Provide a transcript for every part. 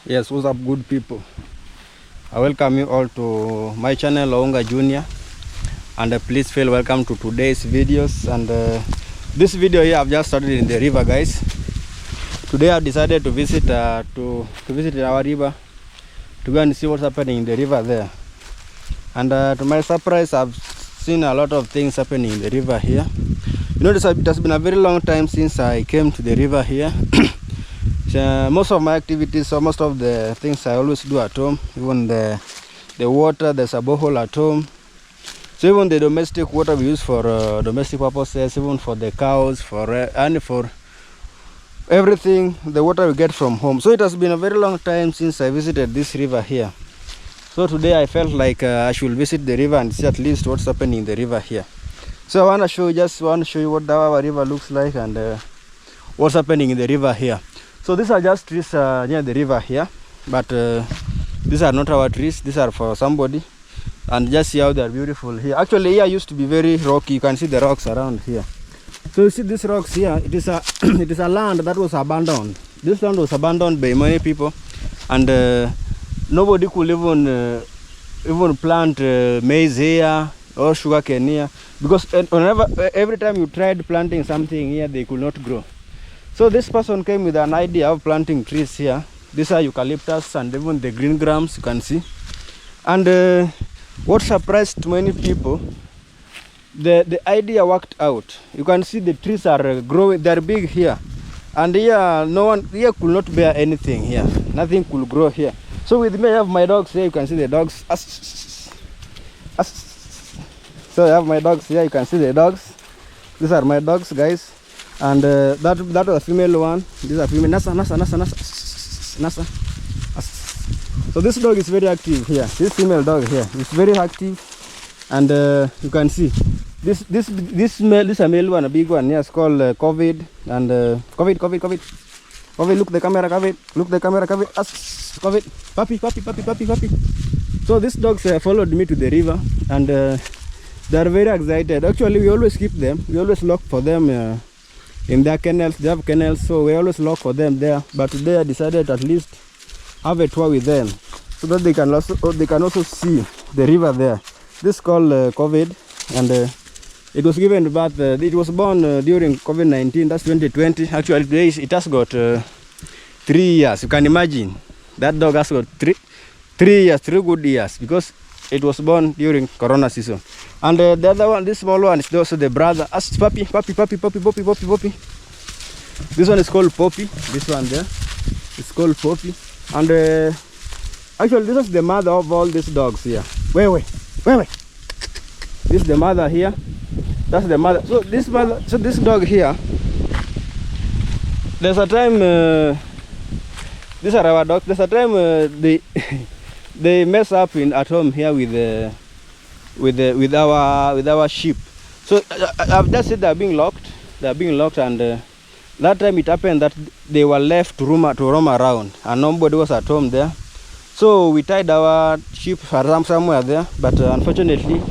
Yes, what's up, good people? I welcome you all to my channel, Ounga Junior, and please feel welcome to today's videos. And this video here, I've just started in the river, guys. Today I decided to visit to visit our river to go and see what's happening in the river there. And to my surprise, I've seen a lot of things happening in the river here. You know, it has been a very long time since I came to the river here. Most of my activities, or most of the things I always do at home, even the water, there's a borehole at home. So even the domestic water we use for domestic purposes, even for the cows, and for everything, the water we get from home. So it has been a very long time since I visited this river here. So today I felt like I should visit the river and see at least what's happening in the river here. So I want to show you what our river looks like and what's happening in the river here. So these are just trees near the river here, but these are not our trees. These are for somebody, and just see how they are beautiful here. Actually, here used to be very rocky. You can see the rocks around here. So you see these rocks here. It is a it is a land that was abandoned. This land was abandoned by many people, and nobody could even plant maize here or sugarcane here, because every time you tried planting something here, they could not grow. So this person came with an idea of planting trees here. These are eucalyptus and even the green grams, you can see. And what surprised many people, the idea worked out. You can see the trees are growing, they're big here. And here, no one here could not bear anything here. Nothing could grow here. So with me, I have my dogs here. You can see the dogs. So I have my dogs here. You can see the dogs. These are my dogs, guys. And that was a female one. This is a female. Nasa. So this dog is very active here. This female dog here is very active, and you can see this a male one, a big one. Yes, called COVID. And COVID. Look the camera, COVID. Look the camera, COVID. COVID. Puppy. So these dogs followed me to the river, and they are very excited. Actually, we always keep them. We always look for them. In their kennels, they have kennels, so we always look for them there. But today I decided to at least have a tour with them, so that they can also see the river there. This is called COVID, and it was given birth. It was born during COVID-19. That's 2020. Actually, today it has got 3 years. You can imagine that dog has got 3 years, 3 good years, because it was born during Corona season. And the other one, this small one, is also the brother. Puppy. This one is called Poppy. This one there is called Poppy. And actually, this is the mother of all these dogs here. Wait. This is the mother here. That's the mother. So this dog here. There's a time. These are our dogs. There's a time they mess up at home here with our sheep. So I've just said they're being locked, and that time it happened that they were left to roam around, and nobody was at home there. So we tied our sheep somewhere there, but unfortunately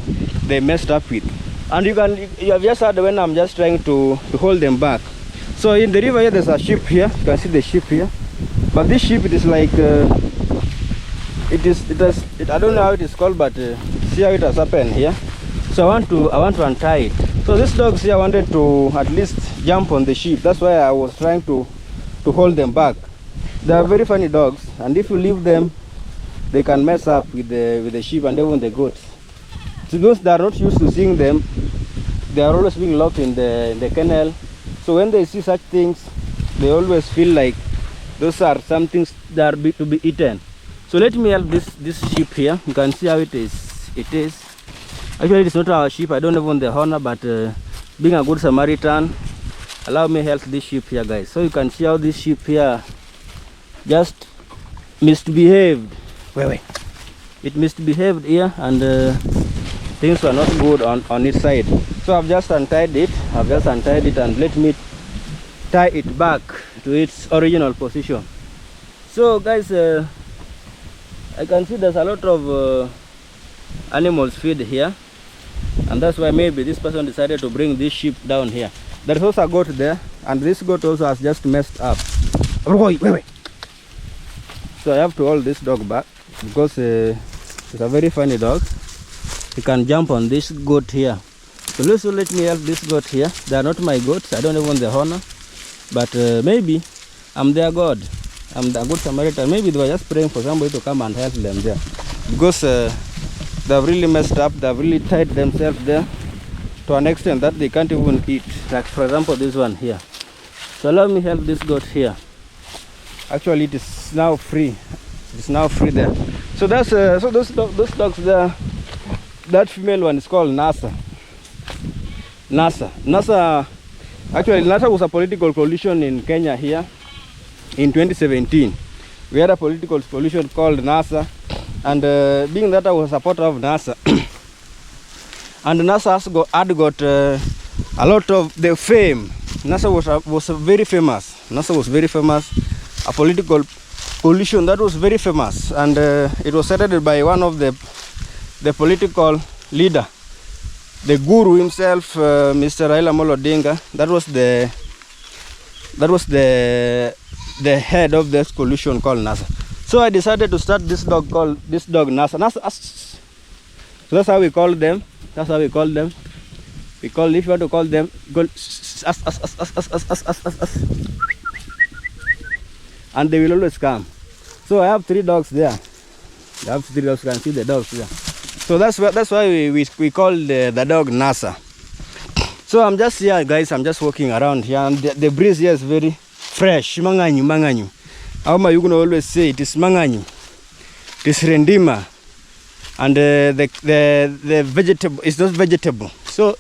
they messed up with. And you have just heard when I'm just trying to hold them back. So in the river here, there's a sheep here. You can see the sheep here, but this sheep, it is like I don't know how it is called, but see how it has happened here. So I want to untie it. So these dogs here wanted to at least jump on the sheep. That's why I was trying to hold them back. They are very funny dogs, and if you leave them, they can mess up with the sheep and even the goats. So those that are not used to seeing them, they are always being locked in the kennel. So when they see such things, they always feel like those are some things that are to be eaten. So let me help this sheep here. You can see how it is. Actually, it's not our sheep. I don't even the owner, but being a good Samaritan, allow me help this sheep here, guys. So you can see how this sheep here just misbehaved. Wait. It misbehaved here, and things were not good on its side. So I've just untied it. And let me tie it back to its original position. So guys, I can see there's a lot of animals feed here, and that's why maybe this person decided to bring this sheep down here. There's also a goat there, and this goat also has just messed up. Wait. So I have to hold this dog back because it's a very funny dog. He can jump on this goat here. So also let me help this goat here. They are not my goats. I don't even want the honor. But maybe I'm their God. I'm the good Samaritan. Maybe they were just praying for somebody to come and help them there. Because they've really messed up. They've really tied themselves there to an extent that they can't even eat. Like for example this one here. So let me help this goat here. Actually it is now free. It's now free there. So that's so those dogs there. That female one is called NASA. Actually NASA was a political coalition in Kenya here in 2017. We had a political coalition called NASA, and being that I was a supporter of NASA, and NASA had got a lot of the fame. NASA was very famous. NASA was very famous, a political coalition that was very famous, and it was started by one of the political leader, the guru himself, Mr. Raila Amolo Odinga. That was the head of this coalition called NASA. So I decided to start this dog NASA. So that's how we call them. That's how we call them. We call, if you want to call them, go and they will always come. So I have 3 dogs there. I have 3 dogs. You can see the dogs there. So that's why we call the dog NASA. So I'm just here, guys. I'm just walking around here, and the breeze here is very fresh. Manganyu. How am I gonna always say it is manganyu? It is rendima, and the vegetable is not vegetable. So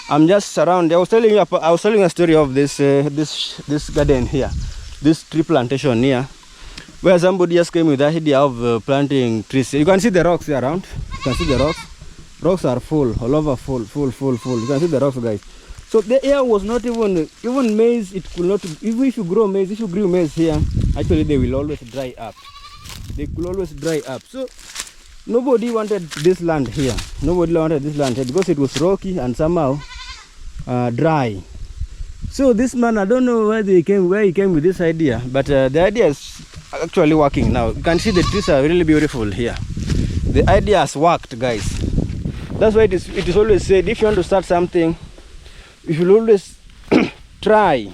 I'm just around. I was telling a story of this garden here, this tree plantation here, where somebody just came with the idea of planting trees. You can see the rocks around. You can see the rocks. Rocks are full, all over full. You can see the rocks, guys. So the air was not even maize. It could not. Even if you grow maize here, actually they will always dry up. They could always dry up. So nobody wanted this land here. Nobody wanted this land here because it was rocky and somehow dry. So this man, I don't know where he came with this idea, but the idea is actually working now. You can see the trees are really beautiful here. The idea has worked, guys. That's why it is always said, if you want to start something, you should always try.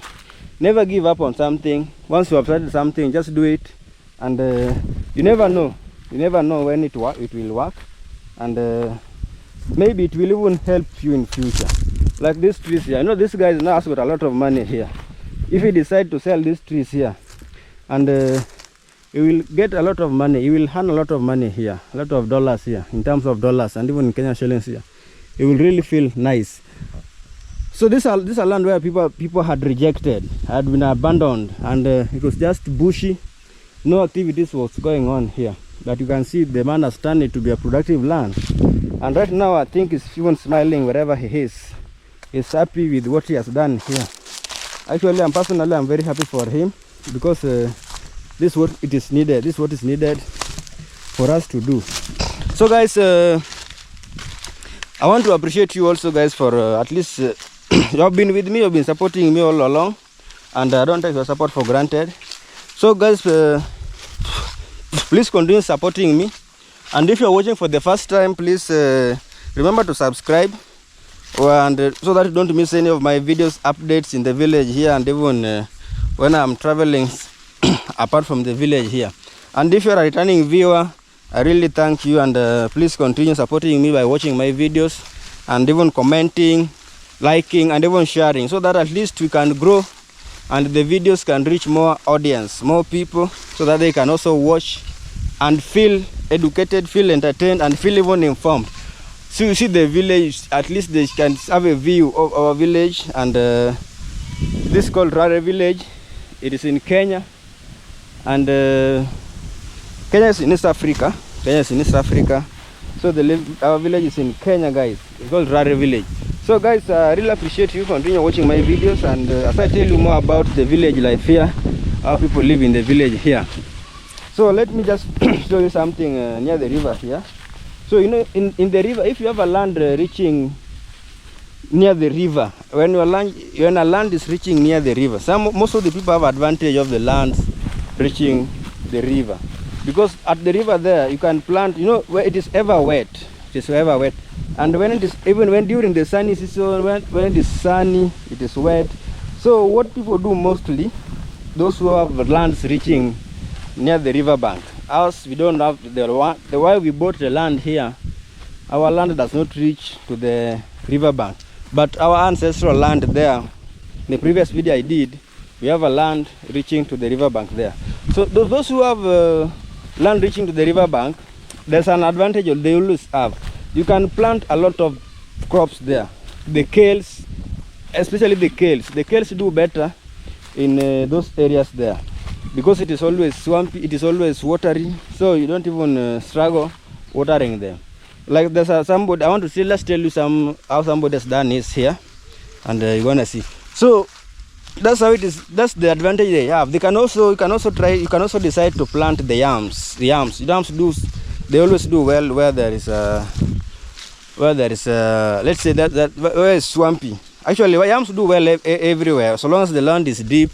Never give up on something. Once you have started something, just do it, and you never know. You never know when it will work, and maybe it will even help you in future. Like these trees here. I know this guy now has got a lot of money here. If he decide to sell these trees here, and he will get a lot of money. He will earn a lot of money here, a lot of dollars here, in terms of dollars, and even in Kenya shillings here. He will really feel nice. So this is a land where people had rejected, had been abandoned, and it was just bushy. No activities was going on here. But you can see the man has turned it to be a productive land. And right now I think he's even smiling wherever he is. He's happy with what he has done here. Actually, I'm very happy for him, because this is what it is needed. This is what is needed for us to do. So guys, I want to appreciate you also, guys, for at least you have been with me, you've been supporting me all along, and I don't take your support for granted. So guys, please continue supporting me, and if you're watching for the first time, please remember to subscribe, and so that you don't miss any of my videos, updates in the village here, and even when I'm traveling apart from the village here. And if you're a returning viewer, I really thank you, and please continue supporting me by watching my videos, and even commenting, liking, and even sharing, so that at least we can grow and the videos can reach more audience, more people, so that they can also watch and feel educated, feel entertained, and feel even informed. So you see the village, at least they can have a view of our village. And this is called Rare Village. It is in Kenya, and Kenya is in East Africa. So our village is in Kenya, guys. It's called Rare Village. So guys, I really appreciate you continue watching my videos, and as I tell you more about the village life here, how people live in the village here. So let me just show you something near the river here. So you know, in the river, if you have a land reaching near the river, when a land is reaching near the river, most of the people have advantage of the lands reaching the river. because at the river there you can plant, you know, where it is ever wet. It is ever wet. And when it is, even when during the sunny season, when it is sunny, it is wet. So what people do mostly, those who have lands reaching near the river bank, us, we don't have the way we bought the land here, our land does not reach to the river bank. But our ancestral land there, in the previous video I did, we have a land reaching to the river bank there. So those who have land reaching to the river bank, there's an advantage they always have. You can plant a lot of crops there. The kales, especially the kales. The kales do better in those areas there, because it is always swampy, it is always watery, so you don't even struggle watering them. Like there's somebody, I want to see, let's tell you how somebody has done this here, and you're gonna see. So that's how it is. That's the advantage they have. You can also decide to plant the yams. The yams they always do well where there is let's say that where is swampy. Actually, yams do well everywhere, so long as the land is deep,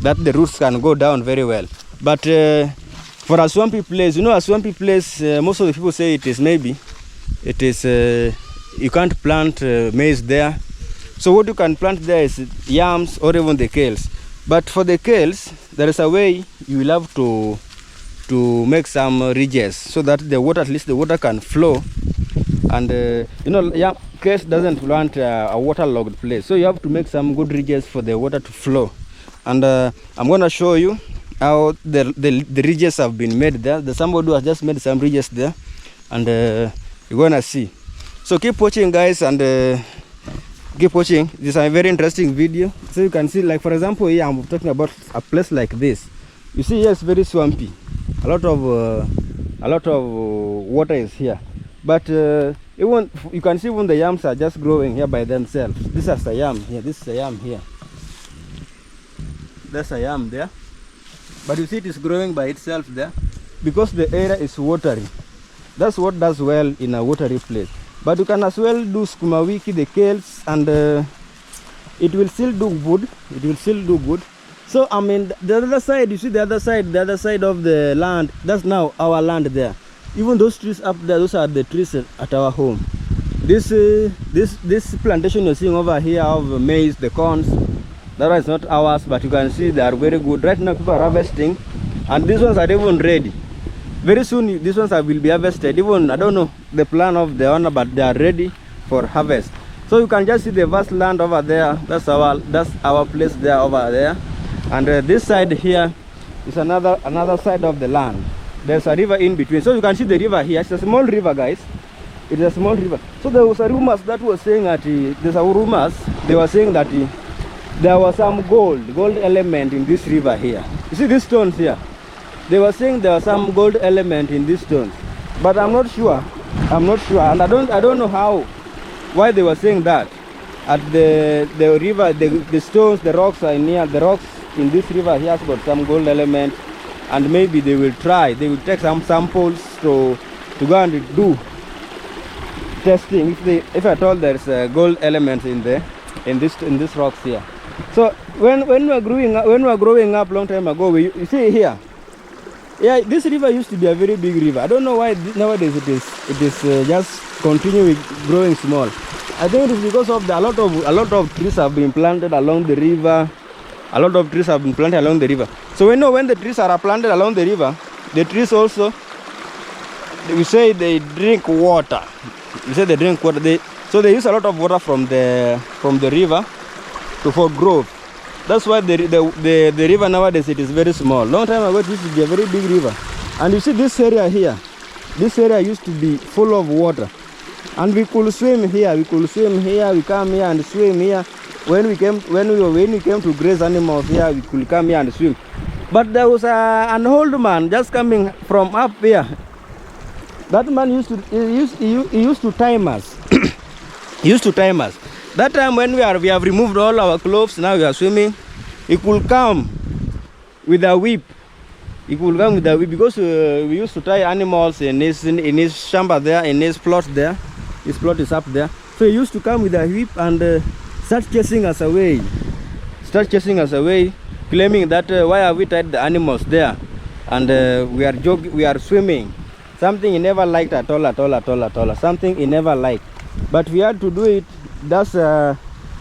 that the roots can go down very well. But for a swampy place, you know, a swampy place, most of the people say you can't plant maize there. So what you can plant there is yams or even the kales. But for the kales, there is a way you will have to make some ridges so that the water, at least the water can flow. And you know, kales doesn't want a waterlogged place, so you have to make some good ridges for the water to flow. And I'm going to show you how the ridges have been made there. There's somebody who has just made some ridges there, and you're going to see. So keep watching, guys, and keep watching. This is a very interesting video. So you can see, like for example, here I'm talking about a place like this. You see here it's very swampy. A lot of water is here. But even you can see when the yams are just growing here by themselves. This is a yam here. This is a yam here. There's a yam there. But you see it is growing by itself there because the area is watery. That's what does well in a watery place. But you can as well do sukuma wiki, the kales, and it will still do good. It will still do good. So I mean, the other side, you see the other side of the land, that's now our land there. Even those trees up there, those are the trees at our home. This plantation you're seeing over here of maize, the corns, that one is not ours, but you can see they are very good. Right now people are harvesting, and these ones are even ready. Very soon these ones will be harvested. Even, I don't know the plan of the owner, but they are ready for harvest. So you can just see the vast land over there. That's our place there over there. And this side here is another side of the land. There's a river in between, so you can see the river here. It's a small river, guys. It is a small river. So there was a rumors that was saying that they were saying that there was some gold element in this river here. You see these stones here? They were saying there was some gold element in these stones, but I'm not sure, and I don't know why they were saying that. At the river, the stones, the rocks are near, the rocks in this river here has got some gold element. And maybe they will take some samples to go and do testing if at all there's a gold element in this rocks here. So when we were growing up long time ago, you see here, yeah, this river used to be a very big river. I don't know why nowadays it is just continue growing small. I think it is because of a lot of trees have been planted along the river. So we know when the trees are planted along the river, the trees also, we say they drink water. So they use a lot of water from the river for growth. That's why the river nowadays it is very small. Long time ago it used to be a very big river. And you see this area here. This area used to be full of water. And we could swim here. We come here and swim here. When we came to graze animals here, we could come here and swim. But there was an old man just coming from up here. That man used to time us. He used to time us. That time when we have removed all our clothes, now we are swimming. He could come with a whip. Because we used to tie animals in his chamber there, in his plot there. His plot is up there. So he used to come with a whip and start chasing us away, claiming that why have we tied the animals there? and we are swimming. Something he never liked at all. Something he never liked, but we had to do it. That's a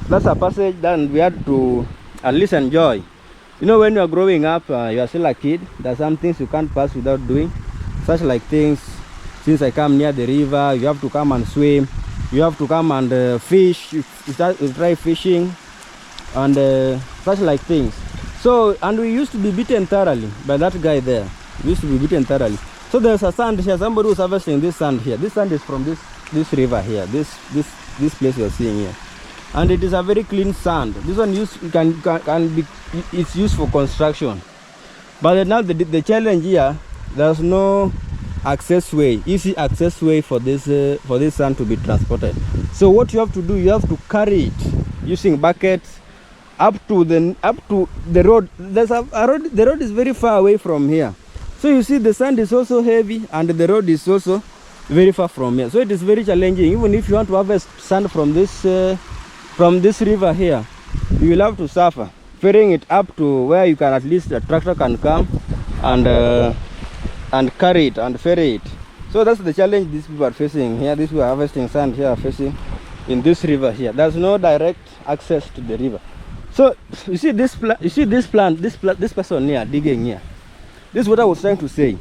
passage that we had to at least enjoy. You know, when you are growing up, you are still a kid. There's some things you can't pass without doing, such like things. Since I come near the river, you have to come and swim. You have to come and fish. You try fishing and such like things. So, and we used to be beaten thoroughly by that guy there. We used to be beaten thoroughly. So there's a sand here. Somebody who's harvesting this sand here. This sand is from this river here. This place you're seeing here, and it is a very clean sand. This one it's used for construction. But now the challenge here, there's no access way, easy access way for this sand to be transported. So what you have to do, you have to carry it using buckets up to the road. There's a road. The road is very far away from here. So you see the sand is also heavy and the road is also very far from here. So it is very challenging. Even if you want to harvest sand from this river here, you will have to suffer ferrying it up to where you can at least a tractor can come and carry it and ferry it. So that's the challenge these people are facing here. These people are harvesting sand here, are facing in this river here. There's no direct access to the river. So you see this person here digging here. This is what I was trying to say.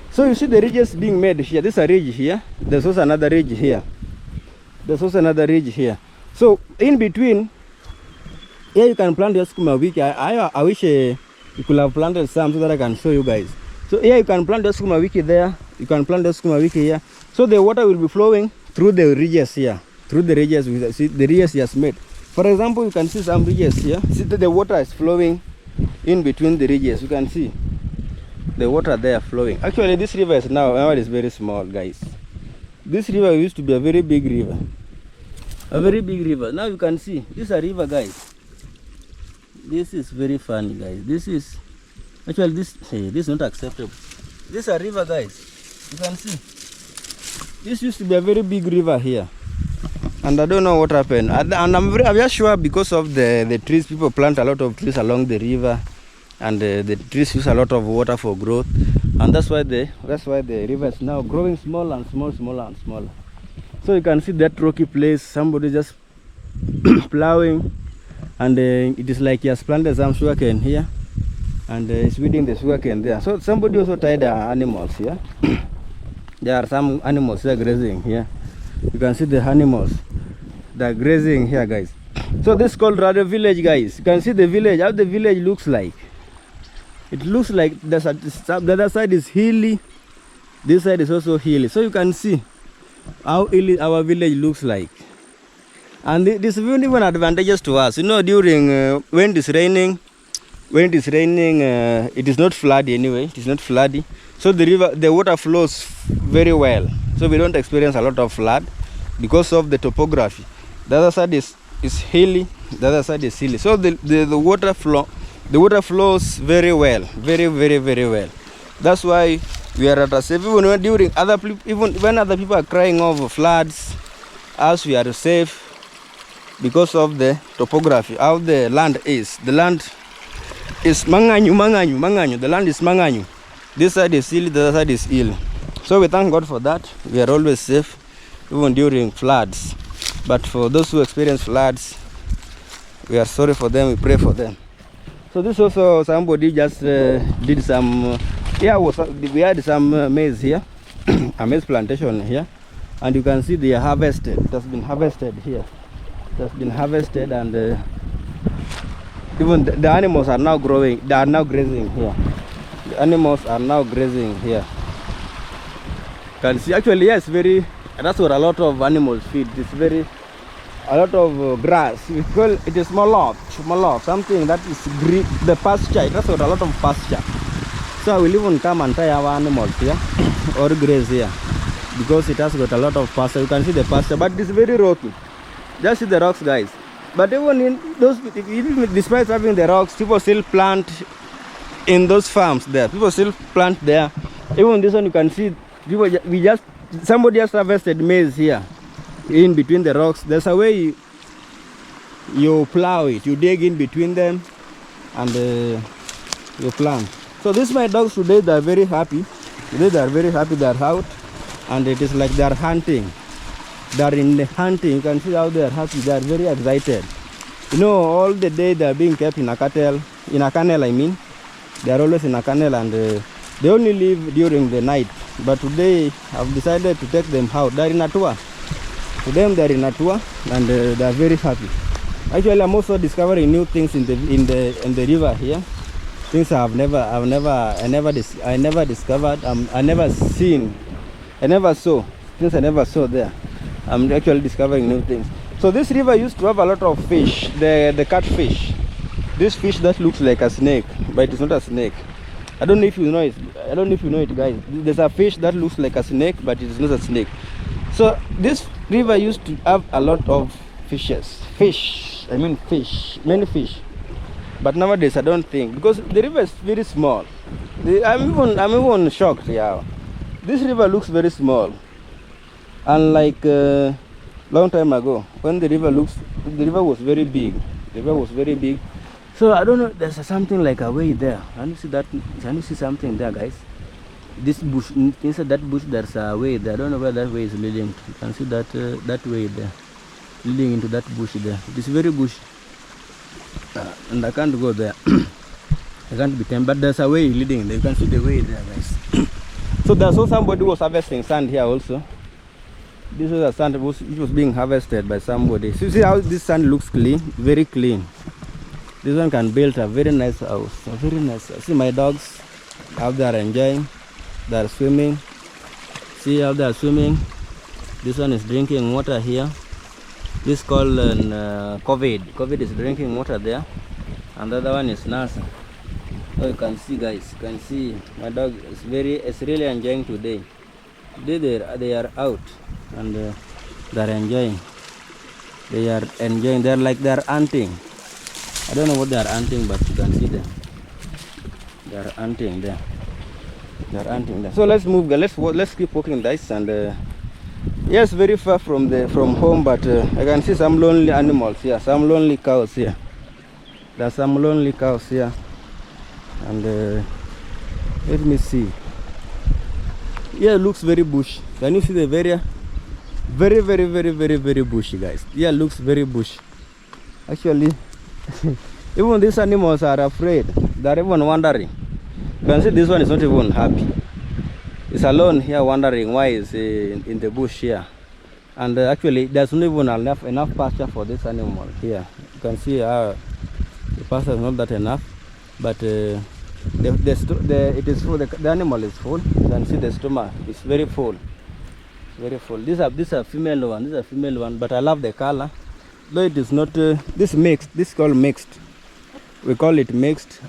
So you see the ridges being made here. This is a ridge here. There's also another ridge here. There's also another ridge here. So in between, here you can plant your sukuma wiki. I wish you could have planted some so that I can show you guys. So here you can plant the sukuma wiki there. You can plant the sukuma wiki here. So the water will be flowing through the ridges here. Through the ridges, see the ridges he has made. For example, you can see some ridges here. See that the water is flowing in between the ridges. You can see the water there flowing. Actually, this river is now is very small, guys. This river used to be a very big river. A very big river. Now you can see this is a river, guys. This is very funny, guys. This is actually this is not acceptable. This is a river, guys. You can see this used to be a very big river here, and I don't know what happened. And I'm just sure because of the trees. People plant a lot of trees along the river, and the trees use a lot of water for growth, and that's why the river is now growing smaller and smaller and smaller. So you can see that rocky place. Somebody just plowing, and it is like he has planted some sugarcane here, and he's weeding the sugarcane there. So somebody also tied animals here. There are some animals that are grazing here. You can see the animals that are grazing here, guys. So this is called Rado village, guys. You can see the village, how the village looks like. It looks like the other side is hilly, this side is also hilly. So you can see how hilly our village looks like. And this is even advantageous to us. You know, during when it is raining, it is not floody anyway. It is not floody. So the water flows very well. So we don't experience a lot of flood because of the topography. The other side is hilly, the other side is hilly. So the water flows very well, very well. That's why we are at a safe. Even when other people are crying over floods, us we are safe because of the topography, how the land is. The land is manganyu. The land is manganyu. This side is hilly, the other side is hilly. So we thank God for that. We are always safe, even during floods. But for those who experience floods, we are sorry for them. We pray for them. So this also somebody just did some. We had some maize here, a maize plantation here, and you can see they are harvested. It has been harvested here. It has been harvested, and even the animals are now growing. They are now grazing here. The animals are now grazing here. You can see actually yes, that's what a lot of animals feed. It's a lot of grass. We call it is small something that is the pasture. That's what a lot of pasture. So I will even come and tie our animals here or graze here because it has got a lot of pasture. You can see the pasture, but it's very rocky. Just see the rocks, guys. But even in those, even despite having the rocks, people still plant in those farms there. People still plant there. Even this one, you can see somebody just harvested maize here in between the rocks. There's a way you plow it. You dig in between them and you plant. So these my dogs today, they are very happy. Today they are very happy, they are out, and it is like they are hunting. They are in the hunting. You can see how they are happy. They are very excited. You know, all the day they are being kept in a kennel, I mean. They are always in a kennel, and they only leave during the night. But today I've decided to take them out. They are in a tour. To them they are in a tour, and they are very happy. Actually, I'm also discovering new things in the river here. Things I never discovered. I never saw things I never saw there. I'm actually discovering new things. So this river used to have a lot of fish, the catfish. This fish that looks like a snake, but it's not a snake. I don't know if you know it. I don't know if you know it, guys. There's a fish that looks like a snake, but it is not a snake. So this river used to have a lot of fishes. Many fish. But nowadays I don't think, because the river is very small. I'm even shocked. Yeah, this river looks very small. Unlike long time ago, when the river was very big. The river was very big. So I don't know. There's something like a way there. Can you see that? Can you see something there, guys? This bush, inside that bush, there's a way there. I don't know where that way is leading. You can see that that way there, leading into that bush there. It is very bush, and I can't go there. I can't be tempted. But there's a way leading there. You can see the way there, guys. So there's also somebody was harvesting sand here also. This was a sand which was being harvested by somebody. So you see how this sand looks clean, very clean. This one can build a very nice house, a very nice house. See my dogs, how they are enjoying. They are swimming. See how they are swimming. This one is drinking water here. This is called COVID. COVID is drinking water there, and the other one is Nasa. So you can see, guys. You can see my dog is really enjoying today. Today they are out, and they are enjoying. They are enjoying. They are like they are hunting. I don't know what they are hunting, but you can see them. They are hunting there. They are hunting there. So let's move. Let's keep walking, guys. And yes, very far from home, but I can see some lonely animals here. Some lonely cows here. There are some lonely cows here. And let me see. Here looks very bush. Can you see the area? Very bushy, guys. Here looks very bush. Actually, even these animals are afraid. They are even wondering. You can see this one is not even happy. It's alone here wondering why it's in the bush here. And actually, there's not even enough pasture for this animal here. You can see the pasture is not that enough. But it is full. The animal is full. You can see the stomach is very full. Very full. These are female one. This is a female one. But I love the color. Though it is not this mixed. This is called mixed. We call it mixed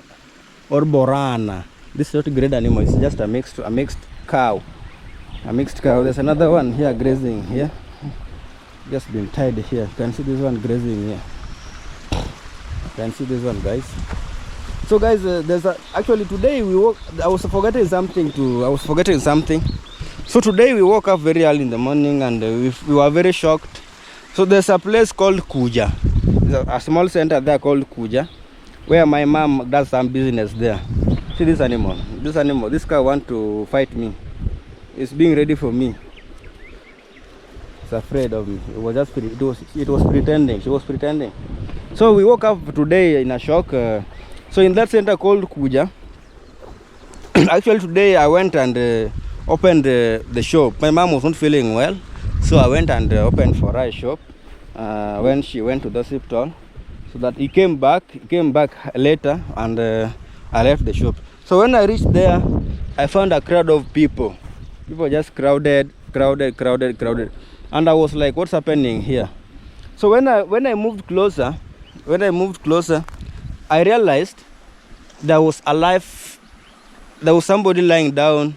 or borana. This is not a great animal. It's just a mixed cow. A mixed cow. There's another one here grazing here. Just been tied here. You can see this one grazing here. You can see this one, guys. So guys, actually today I was forgetting something. So today we woke up very early in the morning, and we were very shocked. So there's a place called Kuja. There's a small center there called Kuja, where my mom does some business there. See this animal. This cow wants to fight me. It's being ready for me. It's afraid of me. It was pretending. She was pretending. So we woke up today in a shock. So in that center called Kuja, actually today I went and opened the shop. My mom was not feeling well, so I went and opened for her a shop when she went to the hospital. So that he came back later, and I left the shop. So when I reached there, I found a crowd of people. People just crowded, and I was like, what's happening here? So when I moved closer, I realized there was somebody lying down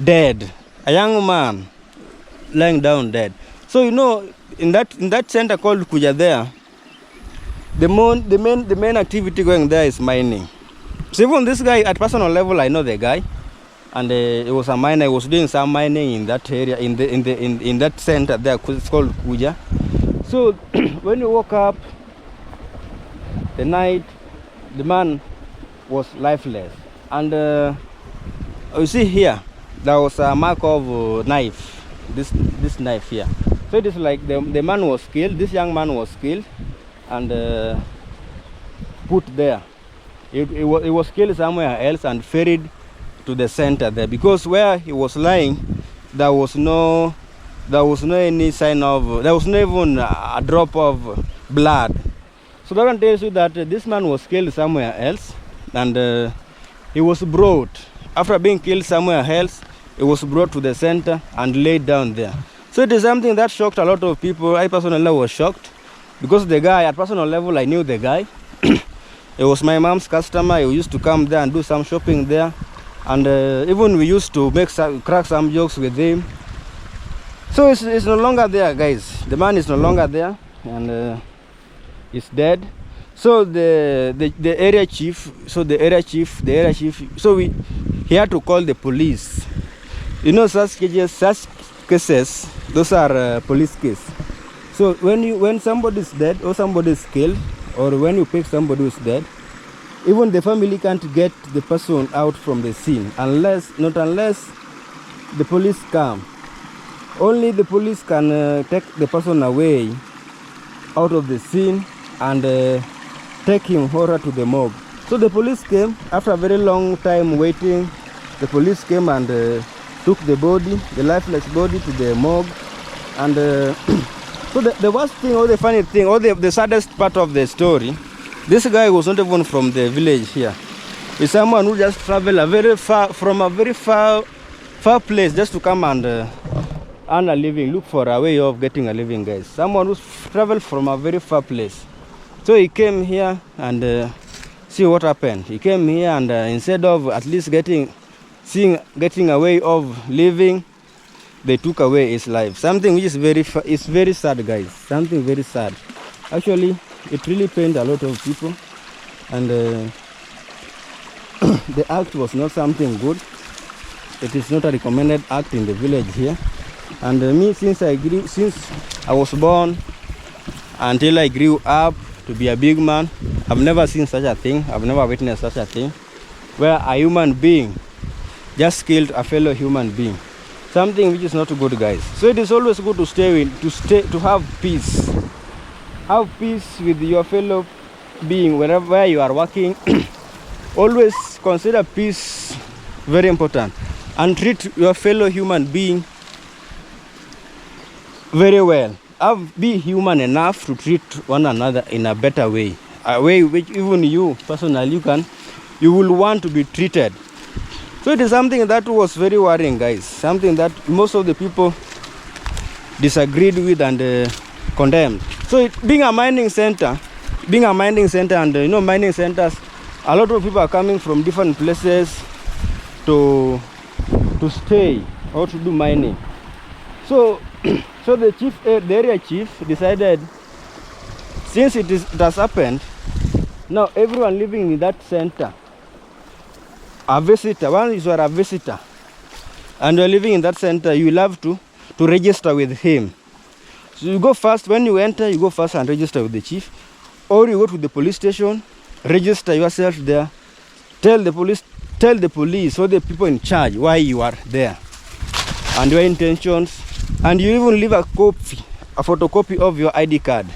dead, a young man lying down dead. So you know, in that center called Kuja there, the main activity going there is mining. So even this guy, at personal level, I know the guy, and he was a miner. He was doing some mining in that area, in that center there. It's called Kuja. So when we woke up the night, the man was lifeless. And you see here, there was a mark of knife. This knife here. So it is like the man was killed. This young man was killed and put there. It was killed somewhere else and ferried to the center there, because where he was lying, there was no any sign of, there was not even a drop of blood. So that one tells you that this man was killed somewhere else, and he was brought, after being killed somewhere else, he was brought to the center and laid down there. So it is something that shocked a lot of people. I personally was shocked, because the guy, at personal level, I knew the guy. He was my mom's customer. He used to come there and do some shopping there, and even we used to crack some jokes with him. So it's no longer there, guys. The man is no longer there, and he's dead. So the area chief, so he had to call the police. You know, such cases, those are police cases. So when somebody is dead or somebody is killed, or when you pick somebody who is dead, even the family can't get the person out from the scene unless the police come. Only the police can take the person away out of the scene and take him over to the morgue. So the police came after a very long time waiting. The police came and took the body, the lifeless body, to the morgue. And so the worst thing, or the funny thing, or the saddest part of the story, this guy was not even from the village here. He's someone who just traveled from a very far place just to come and earn a living, look for a way of getting a living, guys. Someone who traveled from a very far place. So he came here and see what happened. He came here and instead of at least getting a way of living, they took away his life. Something which is very sad, guys. Something very sad. Actually, it really pained a lot of people, and the act was not something good. It is not a recommended act in the village here. And me, since I was born until I grew up to be a big man, I've never seen such a thing. I've never witnessed such a thing, where a human being just killed a fellow human being. Something which is not good, guys. So it is always good to have peace. Have peace with your fellow being where you are working. Always consider peace very important, and treat your fellow human being very well. Be human enough to treat one another in a better way, a way which even you personally you will want to be treated. So it is something that was very worrying, guys. Something that most of the people disagreed with and condemned. So being a mining center, and you know, mining centers, a lot of people are coming from different places to stay or to do mining. So so the area chief decided, since it has happened, now everyone living in that center, a visitor, once you are a visitor and you are living in that center, you will have to register with him. So you go first, when you enter, you go first and register with the chief, or you go to the police station, register yourself there, tell the police or the people in charge why you are there and your intentions, and you even leave a photocopy of your ID card.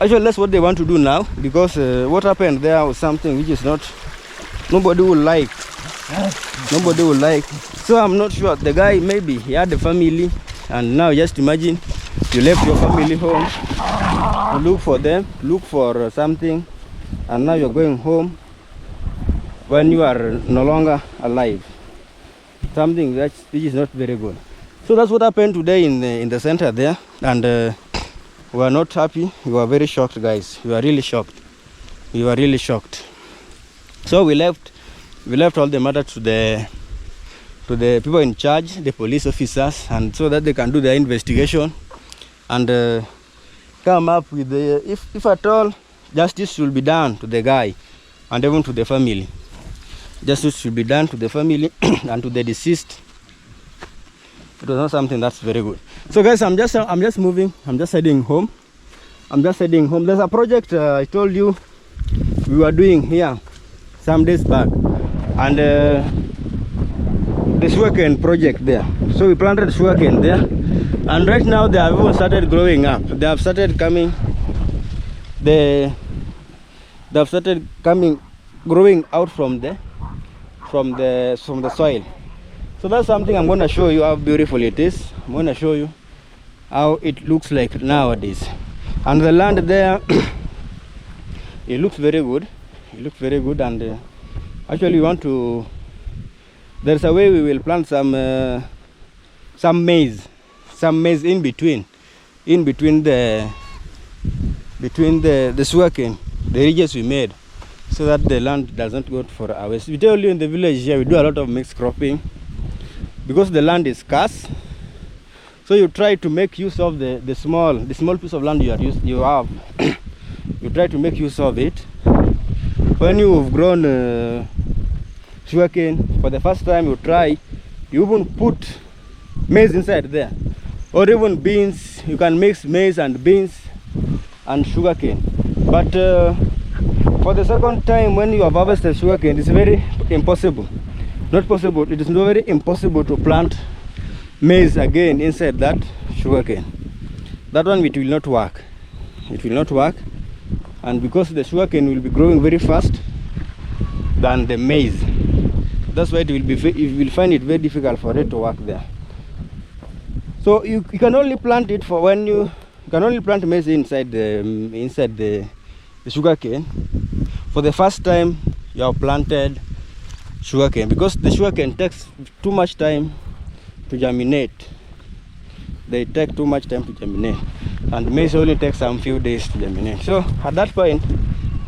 Actually, that's what they want to do now, because what happened there was something which is nobody will like. Nobody will like. So I'm not sure. The guy, maybe he had a family, and now just imagine you left your family home to look for them, look for something, and now you're going home when you are no longer alive. Something which is not very good. So that's what happened today in the center there, and we are not happy. We were very shocked, guys. We were really shocked. We were really shocked. So we left all the matter to the people in charge, the police officers, and so that they can do their investigation and come up with if at all justice should be done to the guy and even to the family. Justice should be done to the family and to the deceased. It was not something that's very good. So guys, I'm just moving. I'm just heading home. There's a project I told you we were doing here some days back, and the sugarcane project there. So we planted sugarcane there, and right now they have even started growing up. They have started coming. They have started coming, growing out from the soil. So that's something I'm going to show you how beautiful it is. I'm going to show you how it looks like nowadays. And the land there, it looks very good. It looks very good, and actually we want to. There's a way we will plant some maize in between the sugarcane, the ridges we made, so that the land doesn't go for a waste. We tell you in the village here we do a lot of mixed cropping because the land is scarce. So you try to make use of the small piece of land you have. You try to make use of it. When you've grown sugarcane for the first time, you even put maize inside there, or even beans. You can mix maize and beans and sugarcane. But for the second time, when you have harvested sugarcane, it's very impossible. Not possible. It is very impossible to plant maize again inside that sugarcane. That one, it will not work. It will not work, and because the sugarcane will be growing very fast than the maize, that's why you will find it very difficult for it to work there. So you can only plant it for when you can only plant maize inside the sugarcane for the first time you have planted sugarcane, because the sugarcane takes too much time to germinate. They take too much time to germinate, and maize only takes some few days to germinate. So at that point,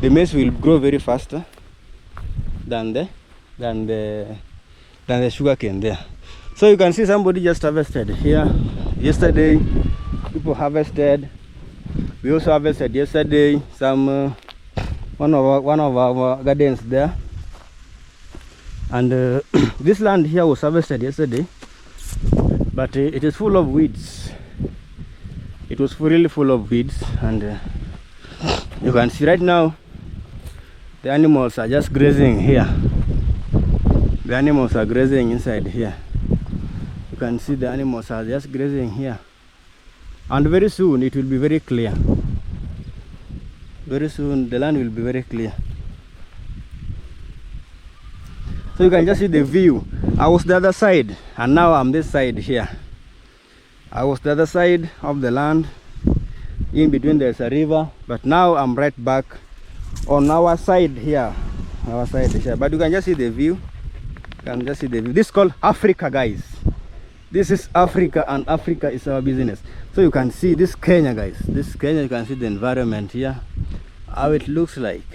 the maize will grow very faster than the sugarcane there. So you can see somebody just harvested here yesterday. People harvested. We also harvested yesterday some one of our gardens there, and this land here was harvested yesterday, but it is full of weeds. It was really full of weeds, and you can see right now the animals are just grazing here. The animals are grazing inside here. You can see the animals are just grazing here, and very soon it will be very clear. Very soon the land will be very clear. So you can just see the view. I was the other side, and now I'm this side here. I was the other side of the land. In between there's a river, but now I'm right back on our side here. Our side here. But you can just see the view. You can just see the view. This is called Africa, guys. This is Africa, and Africa is our business. So you can see this Kenya, guys. This Kenya, you can see the environment here, how it looks like.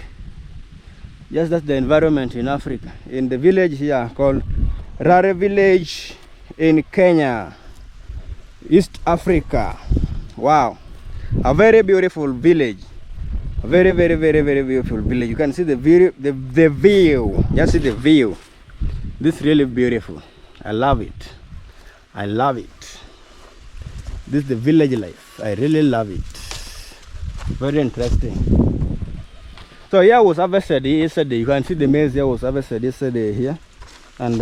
Just that's the environment in Africa. In the village here called Rare Village in Kenya, East Africa. Wow, a very beautiful village. A very beautiful village. You can see the view. Just see the view. This is really beautiful. I love it. I love it. This is the village life. I really love it. Very interesting. So here was harvested yesterday. You can see the maize here was harvested yesterday here, and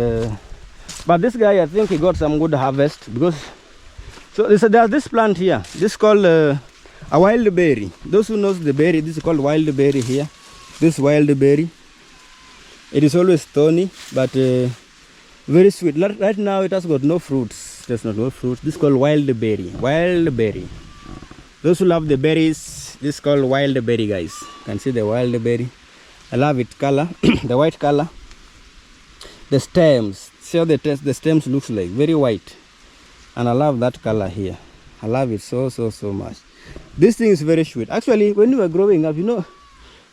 but this guy, I think he got some good harvest, because there's this plant here. This is called a wild berry. Those who knows the berry, this is called wild berry here. This wild berry. It is always thorny, but very sweet. Right now it has got no fruits. There's no fruits. This is called wild berry. Wild berry. Those who love the berries, this is called wild berry, guys. You can see the wild berry. I love it color, the white color. The stems. See how the stems looks like, very white. And I love that color here. I love it so much. This thing is very sweet. Actually, when we were growing up,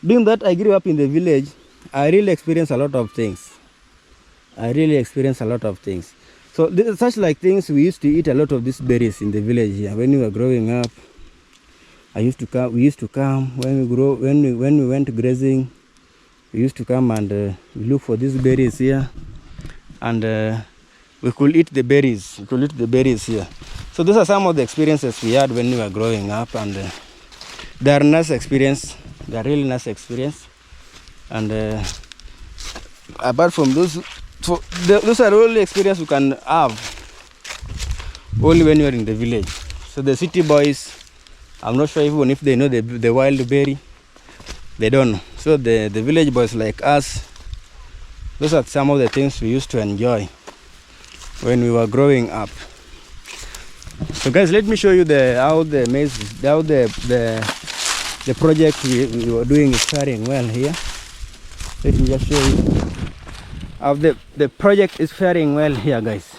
being that I grew up in the village, I really experienced a lot of things. So such like things, we used to eat a lot of these berries in the village here. When we were growing up, we used to come when we went grazing. We used to come and we look for these berries here, and we could eat the berries. Here. So these are some of the experiences we had when we were growing up, and they are nice experience. They are really nice experience, and apart from those, those are only experience you can have only when you are in the village. So the city boys, I'm not sure even if they know the wild berry, they don't know. So the village boys like us, those are some of the things we used to enjoy when we were growing up. So guys, let me show you how the project we were doing is faring well here. Let me just show you how the project is faring well here, guys.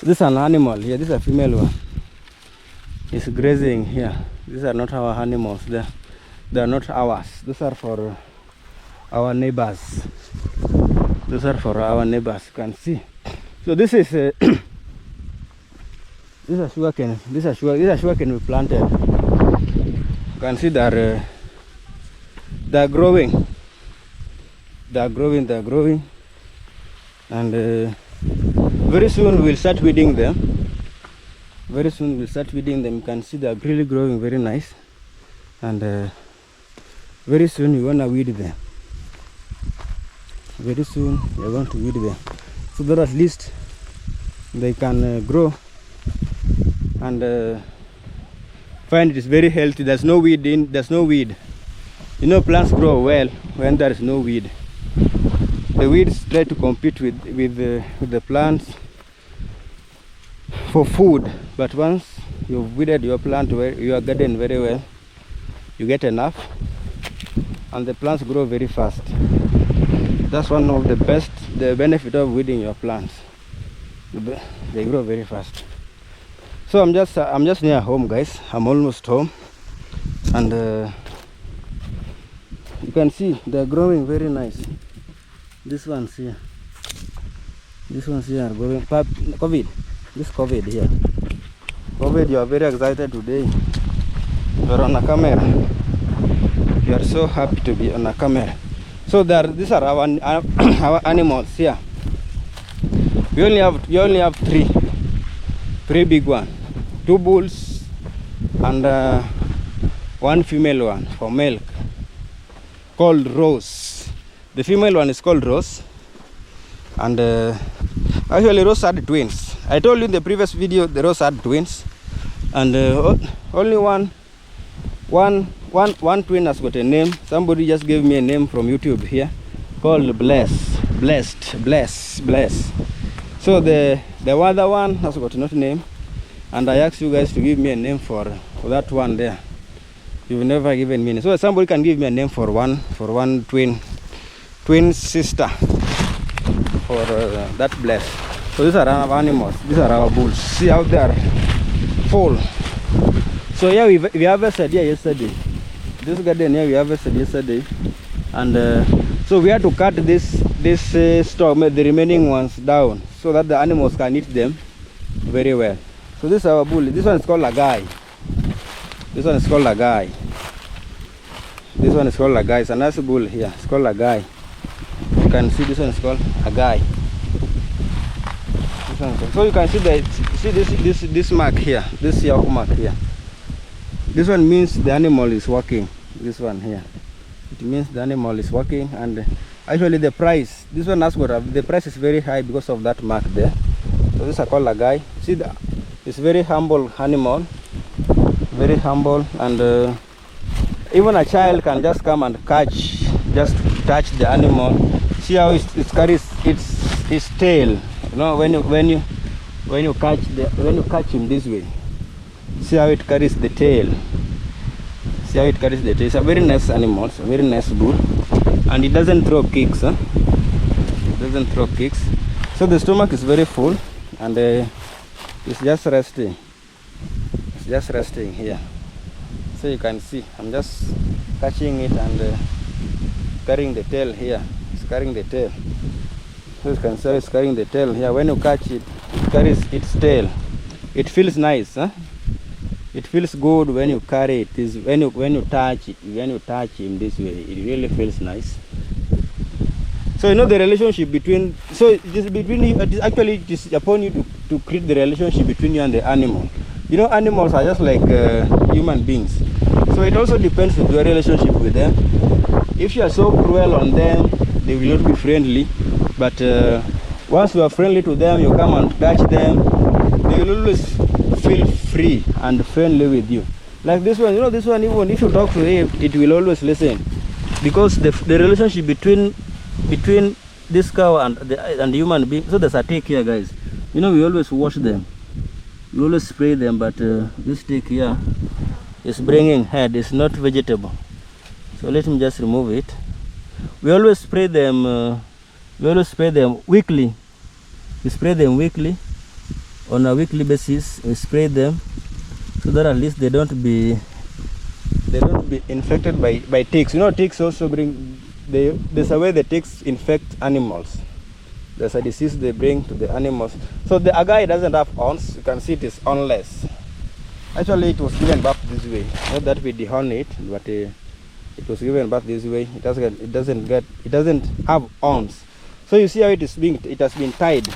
This is an animal here. This is a female one. It's grazing here. These are not our animals. They are not ours. These are for our neighbors. These are for our neighbors. You can see. So this is this is sugarcane. This is sugarcane we planted. You can see that they're growing. They're growing, and very soon we'll start weeding them. You can see they're really growing very nice, and very soon we wanna weed them. Very soon we're going to weed them, so that at least they can grow and find it is very healthy. There's no weed. You know, plants grow well when there is no weed. The weeds try to compete with the plants for food, but once you've weeded your plant, your garden very well, you get enough, and the plants grow very fast. That's one of the benefit of weeding your plants. They grow very fast. So I'm just near home, guys. I'm almost home, and you can see they're growing very nice. These ones here are growing. COVID here. COVID, you are very excited today. You're on a camera. You are so happy to be on a camera. So these are our animals here. We only have three big ones, 2 bulls and 1 female one for milk, called Rose. The female one is called Rose, and actually Rose had twins. I told you in the previous video the Rose had twins, and only one twin has got a name. Somebody just gave me a name from YouTube here called Blessed. So the other one has got no name, and I asked you guys to give me a name for that one there. You've never given me a name. So somebody can give me a name for one twin sister for that Blessed. So these are our animals. These are our bulls. See how they are full. So yeah, we harvested here yesterday. This garden here we harvested yesterday, and so we had to cut this stalk, the remaining ones down, so that the animals can eat them very well. So this is our bull. This one is called Lagai. This one is called Lagai. It's a nice bull here. It's called Lagai. You can see this one is called Lagai. So you can see this mark here, this yellow mark here. This one means the animal is working. This one here, it means the animal is working. And actually the price, this one has got the price is very high because of that mark there. So this is called Lagai. See, it's very humble animal, very humble, and even a child can just come and just touch the animal. See how it carries its tail. You know, when you catch him this way, see how it carries the tail. It's a very nice animal. It's a very nice bull, and it doesn't throw kicks. It doesn't throw kicks. So the stomach is very full, and it's just resting. It's just resting here. So you can see I'm just catching it and carrying the tail here. It's carrying the tail. So you can see it's carrying the tail here. When you catch it, it carries its tail. It feels nice, huh? It feels good when you carry it. When you touch him this way, it really feels nice. So you know the relationship between. So it is upon you to create the relationship between you and the animal. You know, animals are just like human beings. So it also depends on your relationship with them. If you are so cruel on them, they will not be friendly. But once you are friendly to them, you come and touch them, they will always feel free and friendly with you. Like this one, you know, this one, even if you talk to it will always listen, because the relationship between this cow and the human being. So there's a tick here, guys. You know, we always wash them, we always spray them, but this tick here is bringing head, it's not vegetable. So let me just remove it. We always spray them. We always spray them weekly. We spray them weekly, on a weekly basis. We spray them so that at least they don't be infected by ticks. You know, ticks also bring. There's a way the ticks infect animals. There's a disease they bring to the animals. So the agai doesn't have horns. You can see it is hornless. Actually, it was given birth this way. Not that we dehorn it, but it was given birth this way. It doesn't have horns. So you see how it has been tied.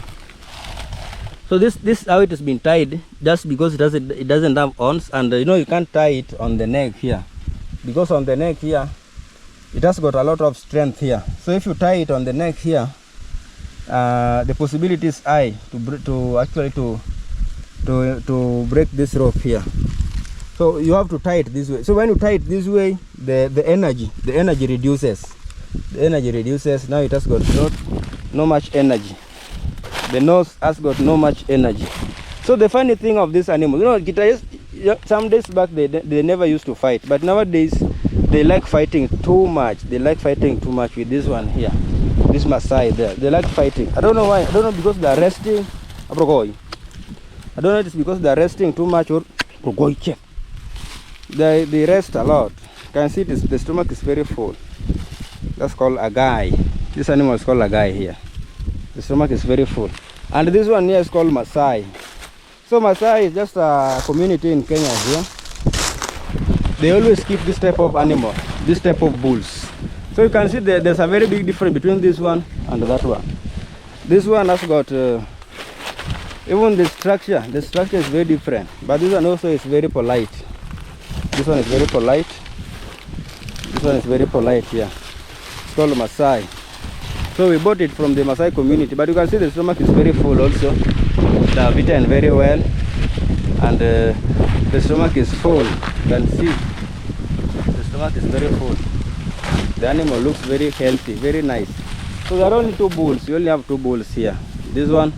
So this how it has been tied, just because it doesn't have horns, and you know, you can't tie it on the neck here, because on the neck here it has got a lot of strength here. So if you tie it on the neck here, the possibility is high to break this rope here. So you have to tie it this way. So when you tie it this way, the energy reduces. The energy reduces. Now it has got no much energy. The nose has got no much energy. So the funny thing of this animal, you know, some days back they never used to fight, but nowadays they like fighting too much. They like fighting too much with this one here, this Maasai there. They like fighting. I don't know why. I don't know, because they are resting. I don't know if it's because they are resting too much or they rest a lot. You can see the stomach is very full. That's called agai. This animal is called agai here. The stomach is very full. And this one here is called Maasai. So Maasai is just a community in Kenya here. They always keep this type of animal, this type of bulls. So you can see there's a very big difference between this one and that one. This one has got even the structure is very different, but this one also is very polite. This one is very polite. This one is very polite here. It's called Maasai. So we bought it from the Maasai community, but you can see the stomach is very full also. They have eaten very well, and the stomach is full. You can see the stomach is very full. The animal looks very healthy, very nice. So there are only two bulls. You only have two bulls here. This one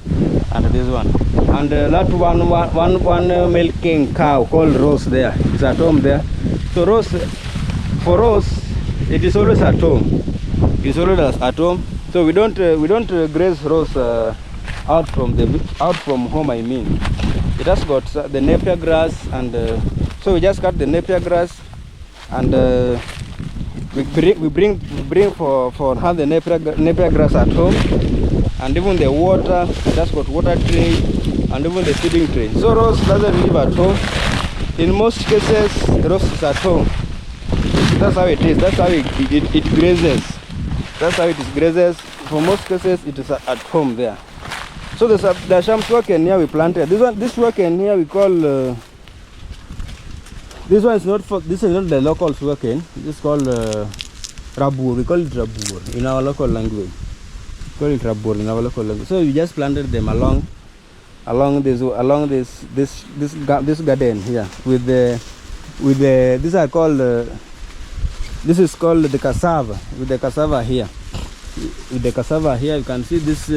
and this one. And that one milking cow called Rose there is at home there. So for Rose, it is always at home. It's always at home. So we don't graze Rose out from home. I mean, it has got the napier grass, and so we just cut the napier grass, and we bring for have the napier grass at home, and even the water. It has got water tray and even the feeding tray. So Rose doesn't live at home. In most cases, Rose is at home. That's how it is. That's how it grazes. That's how it is grazes. For most cases, it is at home there. So there's some sugarcane here we planted. This sugarcane here we call. This one is not the local sugarcane. This is called rabur. We call it rabur in our local language. We call it rabur in our local language. So we just planted them along this garden here with these are called. This is called the cassava. With the cassava here. With the cassava here, you can see this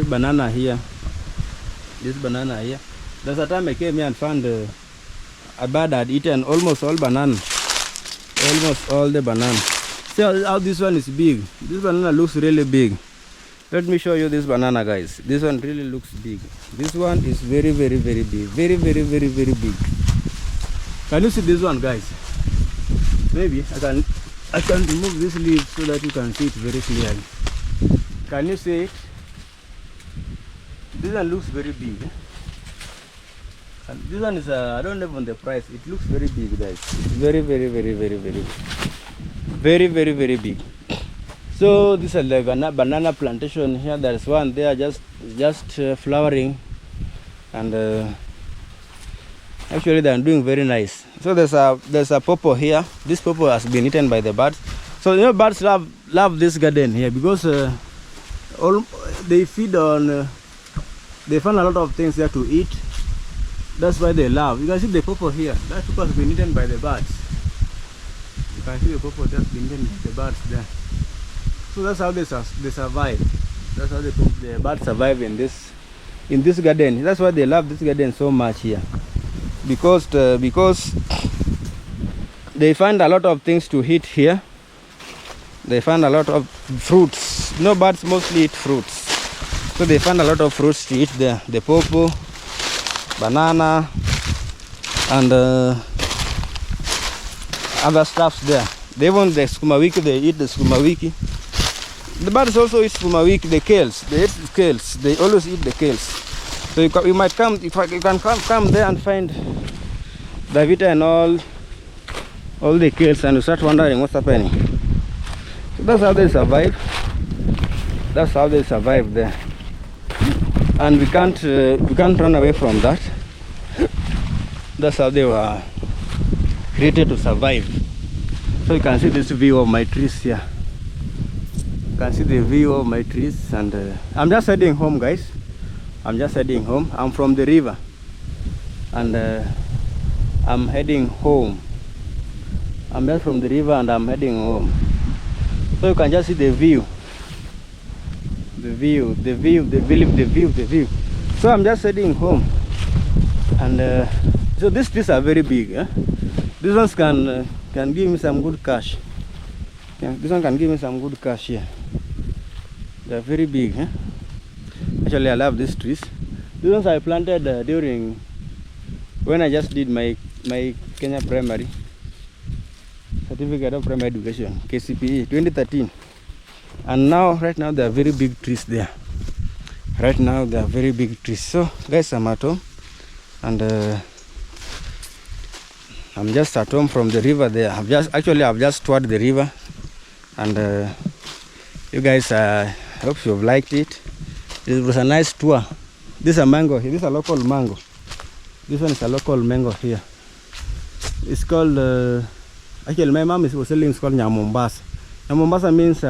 banana here. This banana here. There's a time I came here and found a bird had eaten almost all banana. Almost all the banana. See how this one is big. This banana looks really big. Let me show you this banana, guys. This one really looks big. This one is very, very, very big. Very, very, very, very big. Can you see this one, guys? Maybe I can remove this leaf so that you can see it very clearly. Can you see it? This one looks very big. And this one is I don't know on the price. It looks very big, guys. It's very, very, very, very, very big. Very, very, very big. So this is like a banana plantation here. There's one there just flowering, and actually they are doing very nice. So there's a pawpaw here. This pawpaw has been eaten by the birds. So you know, birds love this garden here because they feed on. They find a lot of things there to eat. That's why they love. You can see the pawpaw here. That pawpaw has been eaten by the birds. You can see the pawpaw that's been eaten by the birds there. So that's how they survive. That's how the birds survive in this garden. That's why they love this garden so much here, because they find a lot of things to eat here. They find a lot of fruits. You know, birds mostly eat fruits, so they find a lot of fruits to eat there. The pawpaw, banana, and other stuffs there. They even the sukuma wiki. They eat the sukuma wiki. The birds also eat sukuma wiki. The kales. They eat kales. They always eat the kales. So you might come. You can come there and find they've eaten all the kales, and you start wondering what's happening. So that's how they survive. That's how they survive there, and we can't run away from that. That's how they were created to survive. So you can see this view of my trees here. You can see the view of my trees, and I'm just heading home, guys. I'm just heading home. I'm from the river, and I'm heading home. I'm just from the river, and I'm heading home. So you can just see the view. The view. So I'm just heading home, and so these trees are very big. These ones can give me some good cash. Yeah, this one can give me some good cash here. They are very big. Actually, I love these trees. These ones I planted during when I just did my Kenya Primary Certificate of Primary Education, KCPE 2013. And right now they are very big trees there. Right now they are very big trees. So guys, I'm at home, and I'm just at home from the river there. I've just toured the river, and you guys, I hope you've liked it. It was a nice tour. This is a mango here. This is a local mango. This one is a local mango here. It's called actually my mom was selling. It's called Nyamombasa. Nyamombasa means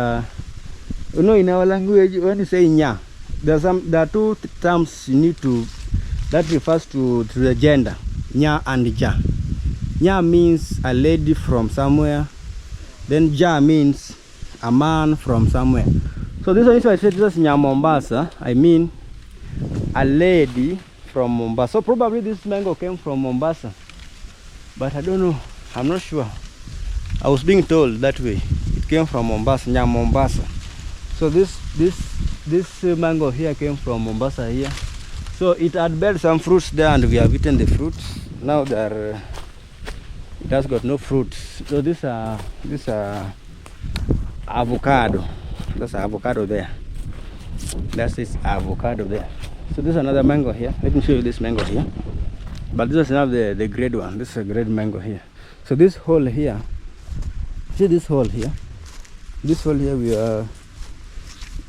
you know, in our language when you say nya, there are two terms you need to that refers to the gender, nya and ja. Nya means a lady from somewhere, then ja means a man from somewhere. So this one is why I said this is Nyamombasa. I mean a lady from Mombasa. So probably this mango came from Mombasa, but I don't know. I'm not sure. I was being told that way. It came from Mombasa, Nyamombasa. So this mango here came from Mombasa here. So it had beared some fruits there, and we have eaten the fruits. Now it has got no fruits. So this avocado. That's avocado there. That's this avocado there. So this is another mango here. Let me show you this mango here. But this is not the grade one. This is a grade mango here. So this hole here. See this hole here. This hole here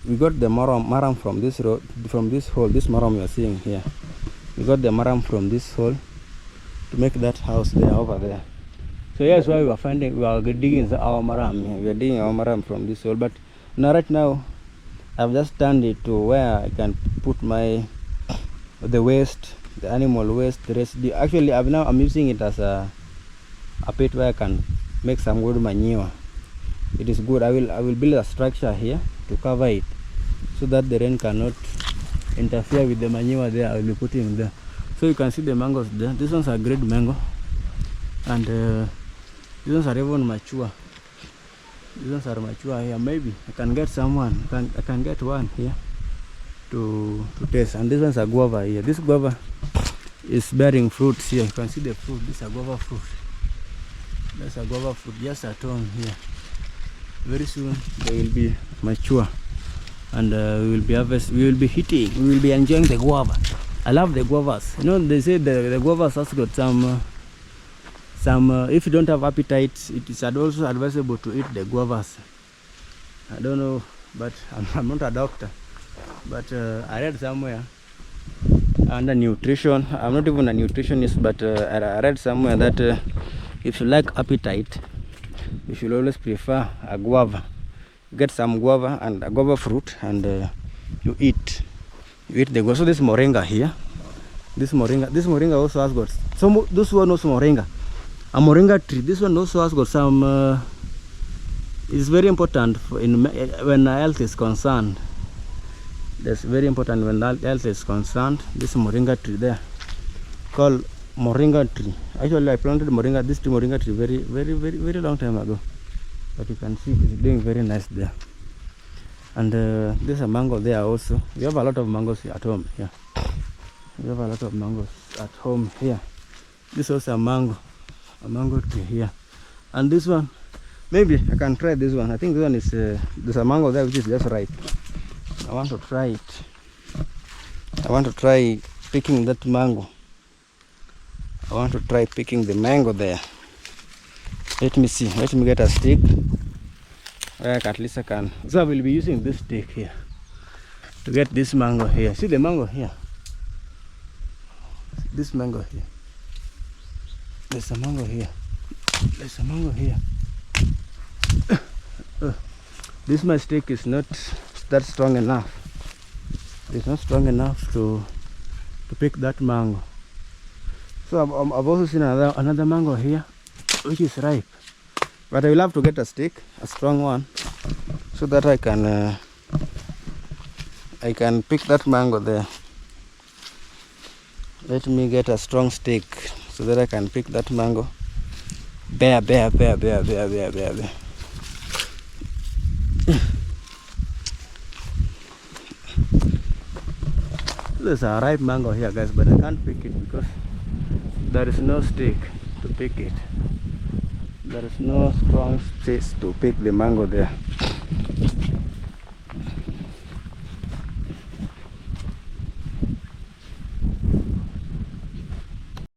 we got the maram from this road, from this hole. This maram you are seeing here. We got the maram from this hole to make that house there over there. So here's why we are digging our maram. We are digging our maram from this hole. But now right now I've just turned it to where I can put the waste, the animal waste, the residue. Actually I'm using it as a pit where I can make some good manure. It is good. I will build a structure here to cover it so that the rain cannot interfere with the manure there. I will be putting there. So you can see the mangoes there. These ones are great mango, and these ones are even mature. These ones are mature here. Maybe I can get someone. I can get one here to taste. And these ones are guava here. This guava is bearing fruits here. You can see the fruit. This is a guava fruit. That's a guava fruit just at home here. Very soon they will be mature, and we will be hitting. We will be enjoying the guava. I love the guavas. You know, they say the guavas has got some. If you don't have appetite, it is also advisable to eat the guavas. I don't know, but I'm not a doctor. But I read somewhere under nutrition. I'm not even a nutritionist, but I read somewhere that if you like appetite, you should always prefer a guava. Get some guava and a guava fruit, and you eat. You eat the gourd. So this moringa here. This moringa also has got some. This one also moringa. A moringa tree. This one also has got some. It's very important when health is concerned. That's very important when health is concerned. This moringa tree there, called moringa tree. Actually, I planted this moringa tree very long time ago. But you can see it's doing very nice there. And there's a mango there also. We have a lot of mangoes at home here. We have a lot of mangoes at home here. This is also a mango tree here. And this one, maybe I can try this one. I think this one is there's a mango there which is just ripe. I want to try it. I want to try picking that mango. I want to try picking the mango there. Let me see. Let me get a stick. At least I can. So I will be using this stick here to get this mango here. See the mango here. This mango here. There's a mango here. There's a mango here. This my stick is not that strong enough. It's not strong enough to pick that mango. So I've also seen another mango here, which is ripe. But I will have to get a stick, a strong one, so that I can pick that mango there. Let me get a strong stick so that I can pick that mango. Bear. There's a ripe mango here, guys, but I can't pick it because there is no stick to pick it. There is no strong space to pick the mango there.